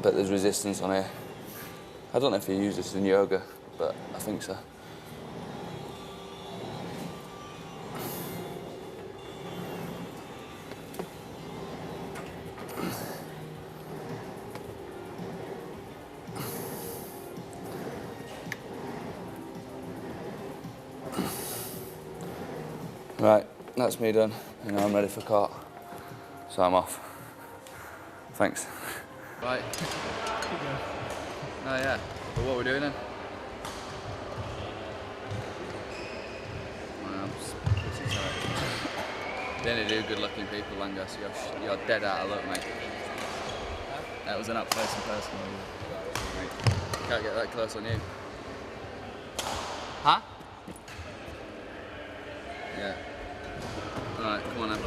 but there's resistance on here. I don't know if you use this in yoga, but I think so. Right, that's me done, and now I'm ready for court. So I'm off. Thanks. Right. Oh yeah, but what are we doing then? They only do good looking people, Langos. You're dead out of luck, mate. That was an up close and personal. Can't get that close on you. Huh? Yeah. Alright, come on then.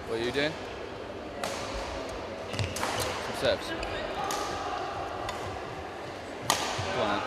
What are you doing? Some serves. Come on then.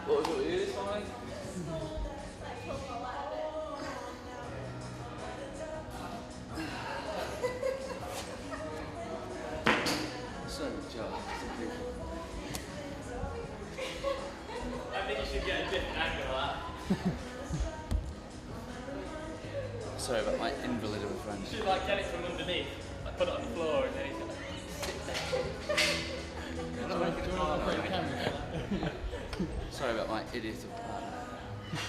What was it this morning? So good job. I think you should get a different angle of that. Sorry about my invalid of a friend. You should like get it from underneath, like put it on the floor and then you can like sit there. Sorry about my idiot of a partner.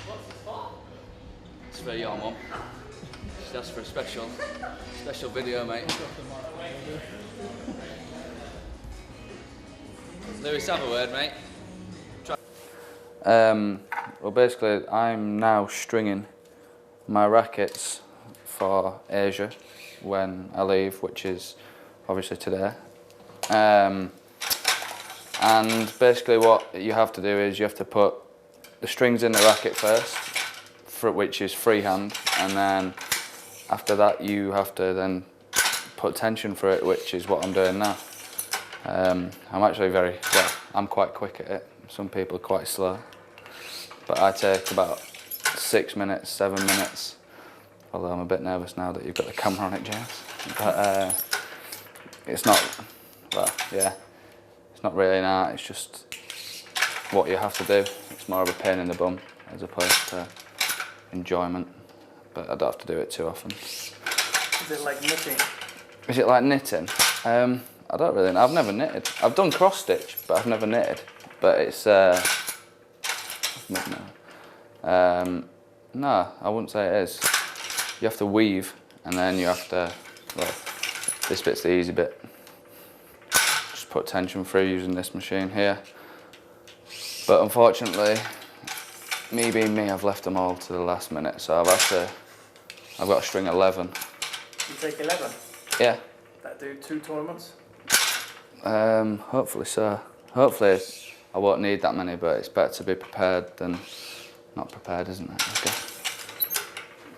What's the spot? It's for your mum. She asked for a special video, mate. Lewis, have a word, mate. Well, basically, I'm now stringing my rackets for Asia when I leave, which is obviously today. And basically what you have to do is you have to put the strings in the racket first, which is freehand, and then after that you have to then put tension for it, which is what I'm doing now. I'm actually I'm quite quick at it. Some people are quite slow, but I take about 6 minutes, 7 minutes, although I'm a bit nervous now that you've got the camera on it, James. But it's not, well, yeah, it's not really an art, it's just what you have to do. It's more of a pain in the bum as opposed to enjoyment. But I don't have to do it too often. Is it like knitting? Is it like knitting? I don't really know. I've never knitted. I've done cross stitch, but I've never knitted. But it's no, I wouldn't say it is. You have to weave, and then you have to. Well, this bit's the easy bit. Just put tension through using this machine here. But unfortunately, me being me, I've left them all to the last minute, so I've got a string 11. You take 11? Yeah. That do 2 tournaments? Hopefully so. Hopefully I won't need that many, but it's better to be prepared than not prepared, isn't it? Okay.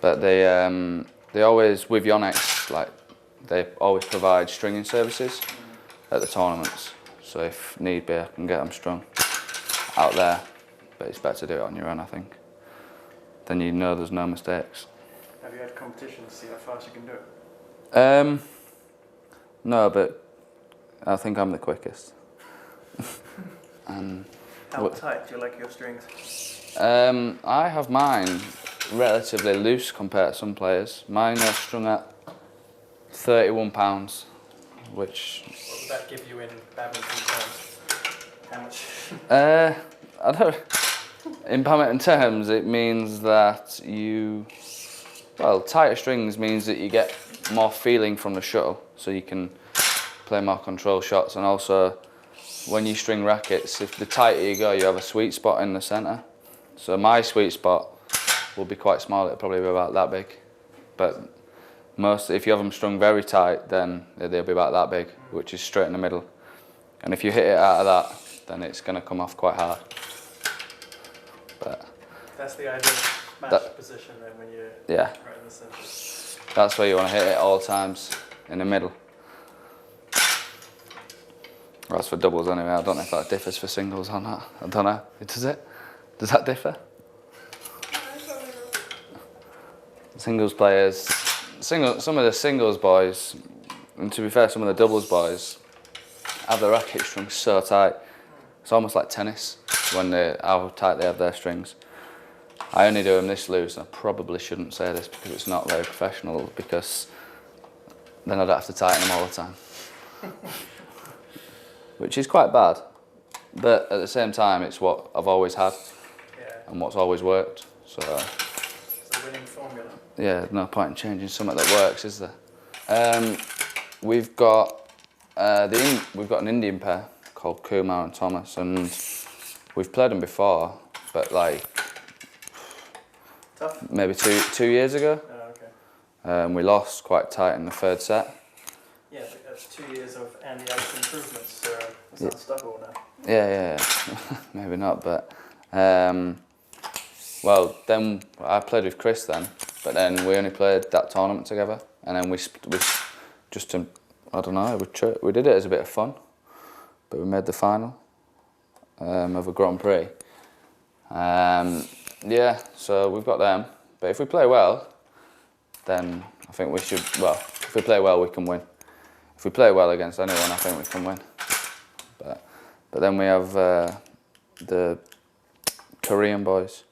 But they always, with Yonex, like, they always provide stringing services at the tournaments. So if need be, I can get them strung out there. But it's better to do it on your own, I think. Then you know there's no mistakes. Have you had competitions to see how fast you can do it? No, but I think I'm the quickest. How tight do you like your strings? I have mine relatively loose compared to some players. Mine are strung at £31, which... What would that give you in badminton terms? How much? I don't... In badminton terms, it means that tighter strings means that you get more feeling from the shuttle, so you can play more control shots, and also when you string rackets, if the tighter you go, you have a sweet spot in the centre. So my sweet spot will be quite small, it'll probably be about that big. But if you have them strung very tight, then they'll be about that big, which is straight in the middle. And if you hit it out of that, then it's going to come off quite hard. But that's the ideal match position then, when you're right in the centre. That's where you want to hit it all times, in the middle. Well, that's for doubles anyway. I don't know if that differs for singles or not. I don't know. Does it? Does that differ? Singles players, some of the singles boys, and to be fair, some of the doubles boys, have their racket strung so tight. It's almost like tennis when how tight they have their strings. I only do them this loose, and I probably shouldn't say this because it's not very professional, because then I'd have to tighten them all the time. Which is quite bad, but at the same time, it's what I've always had and what's always worked. So it's a winning formula. Yeah, no point in changing something that works, is there? We've got an Indian pair called Kumar and Thomas, and we've played them before, but like tough. Maybe two years ago. Oh, okay. We lost quite tight in the third set. Yeah, but that's 2 years of Andy Ellis improvements, so it's unstoppable now. Yeah. Maybe not, but well, then I played with Chris then, but then we only played that tournament together, and then we just to, I don't know, we did it as a bit of fun, but we made the final of a Grand Prix. Yeah, so we've got them, but if we play well, then I think we should. Well, if we play well, we can win. If we play well against anyone, I think we can win. But then we have the Korean boys,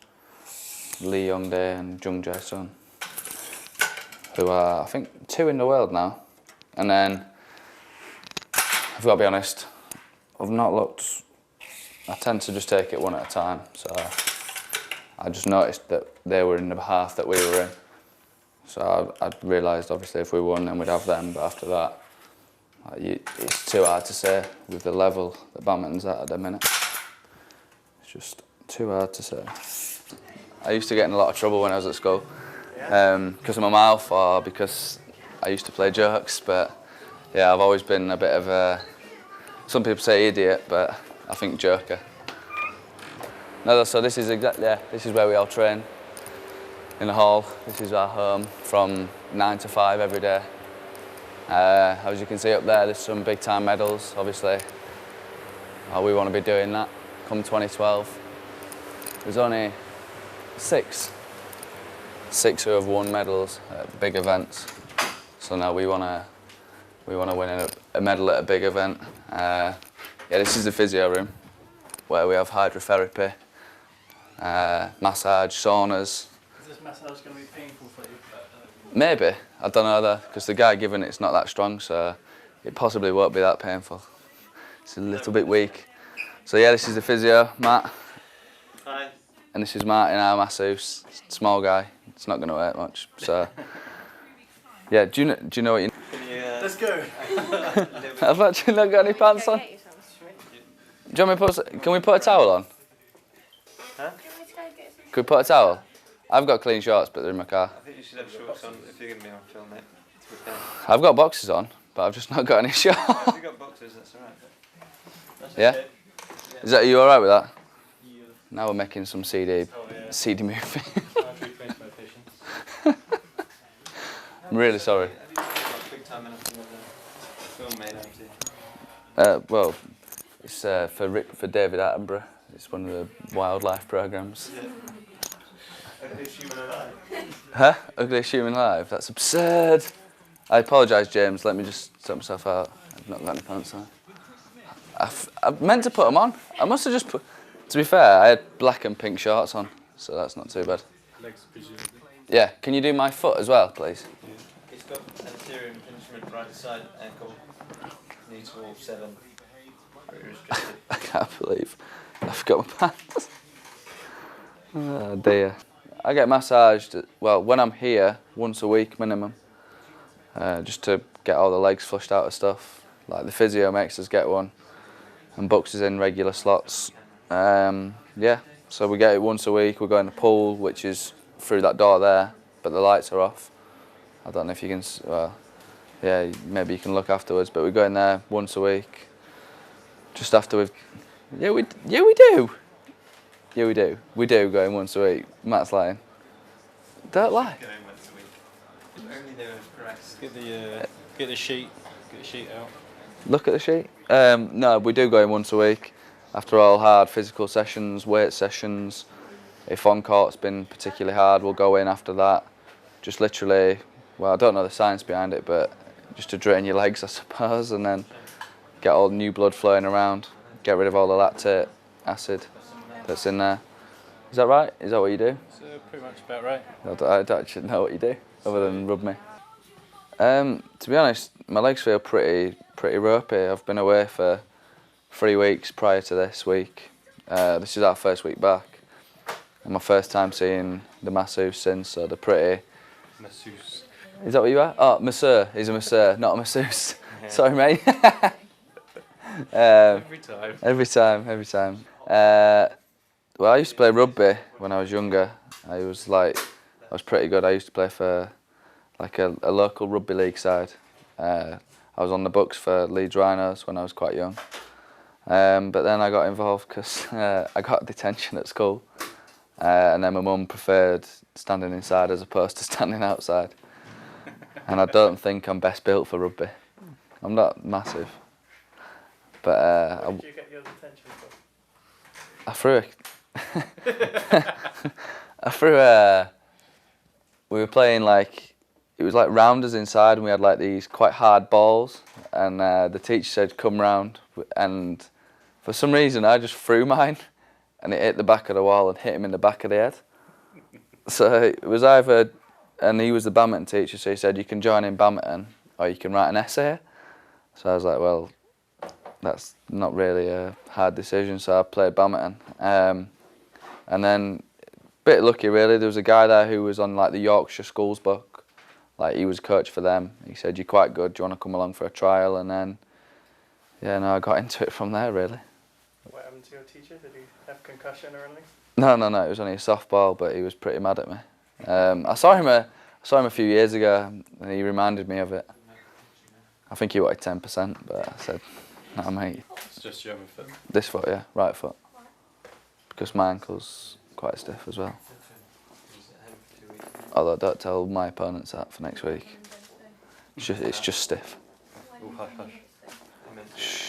Lee Youngdae and Jung Jae-sun, who are, I think, 2 in the world now. And then, I've got to be honest, I've not looked. I tend to just take it one at a time. So I just noticed that they were in the half that we were in. So I realised, obviously, if we won, then we'd have them. But after that, it's too hard to say with the level that badminton's at the minute. It's just too hard to say. I used to get in a lot of trouble when I was at school because of my mouth or because I used to play jokes. But yeah, I've always been a bit of a, some people say idiot, but I think joker. No, so this is this is where we all train, in the hall. This is our home from 9 to 5 every day. As you can see up there, there's some big time medals, obviously. We want to be doing that come 2012. There's only 6 who have won medals at big events. So now we want to win a medal at a big event. Yeah, this is the physio room. where we have hydrotherapy, massage, saunas. Is this massage going to be painful for you? Maybe, I don't know though, because the guy giving it's not that strong, so it possibly won't be that painful. It's a little bit weak. So yeah, this is the physio, Matt. Hi. And this is Martin, our masseuse, small guy. It's not going to hurt much. So yeah, do you know what you? Let's go. I've actually not got any pants on. Do you want me to put? Can we put a towel on? Huh? Could we put a towel? I've got clean shorts, but they're in my car. I think you should have shorts on if you're going to be on film, mate. To be fair. I've got boxes on, but I've just not got any shorts. If you've got boxes, that's alright. Yeah? Okay. Is that you alright with that? Yeah. Now we're making some CD movie. I'm really sorry. Big time enough to have a film made, haven't you? Well, it's for David Attenborough. It's one of the wildlife programmes. Yeah. Ugliest human alive. Huh? Ugliest human alive? That's absurd. I apologise, James. Let me just sort myself out. I've not got any pants on. I meant to put them on. I must have just put... To be fair, I had black and pink shorts on, so that's not too bad. Legs, presumably. Yeah, can you do my foot as well, please? It's got anterior impingement right side ankle, knee to all 7. Very restricted. I can't believe I forgot my pants. Oh dear. I get massaged, well, when I'm here, once a week minimum, just to get all the legs flushed out of stuff. Like the physio makes us get one and books us in regular slots. Yeah, so we get it once a week. We go in the pool, which is through that door there, but the lights are off. I don't know if you can, well, yeah, maybe you can look afterwards, but we go in there once a week. Just after we've, yeah we do. Yeah, we do. We do go in once a week. Matt's lying. Don't lie. Going once a week. If only they were correct. Get the sheet out. Look at the sheet. No, we do go in once a week. After all hard physical sessions, weight sessions. If on court's been particularly hard, we'll go in after that. Just literally, well, I don't know the science behind it, but just to drain your legs, I suppose, and then get all the new blood flowing around. Get rid of all the lactate acid that's in there. Is that right? Is that what you do? So pretty much about right. I don't actually know what you do, other than rub me. To be honest, my legs feel pretty ropey. I've been away for 3 weeks prior to this week. This is our first week back. And my first time seeing the masseuse since, so they're pretty... Masseuse. Is that what you are? Oh, masseur. He's a masseur, not a masseuse. Yeah. Sorry, mate. Every time. Every time. Well, I used to play rugby when I was younger. I was pretty good. I used to play for like a local rugby league side. I was on the books for Leeds Rhinos when I was quite young. But then I got involved because I got detention at school. And then my mum preferred standing inside as opposed to standing outside. And I don't think I'm best built for rugby. I'm not massive. But What did you get your detention for? I threw we were playing it was like rounders inside, and we had like these quite hard balls, and the teacher said come round, and for some reason I just threw mine and it hit the back of the wall and hit him in the back of the head. So it was either, and he was the badminton teacher, so he said you can join in badminton or you can write an essay. So I was like, well, that's not really a hard decision, so I played badminton. And then, a bit lucky really, there was a guy there who was on like the Yorkshire Schools book. Like he was coach for them. He said, you're quite good, do you want to come along for a trial? And then, yeah, no, I got into it from there really. What happened to your teacher? Did he have concussion or anything? No, it was only a softball, but he was pretty mad at me. I saw him a few years ago, and he reminded me of it. I think he wanted 10%, but I said, no, mate. It's just your other foot. This foot, yeah, right foot. Because my ankle's quite stiff as well. Although don't tell my opponents that for next week. It's just stiff. Oh, hush, hush. Shh.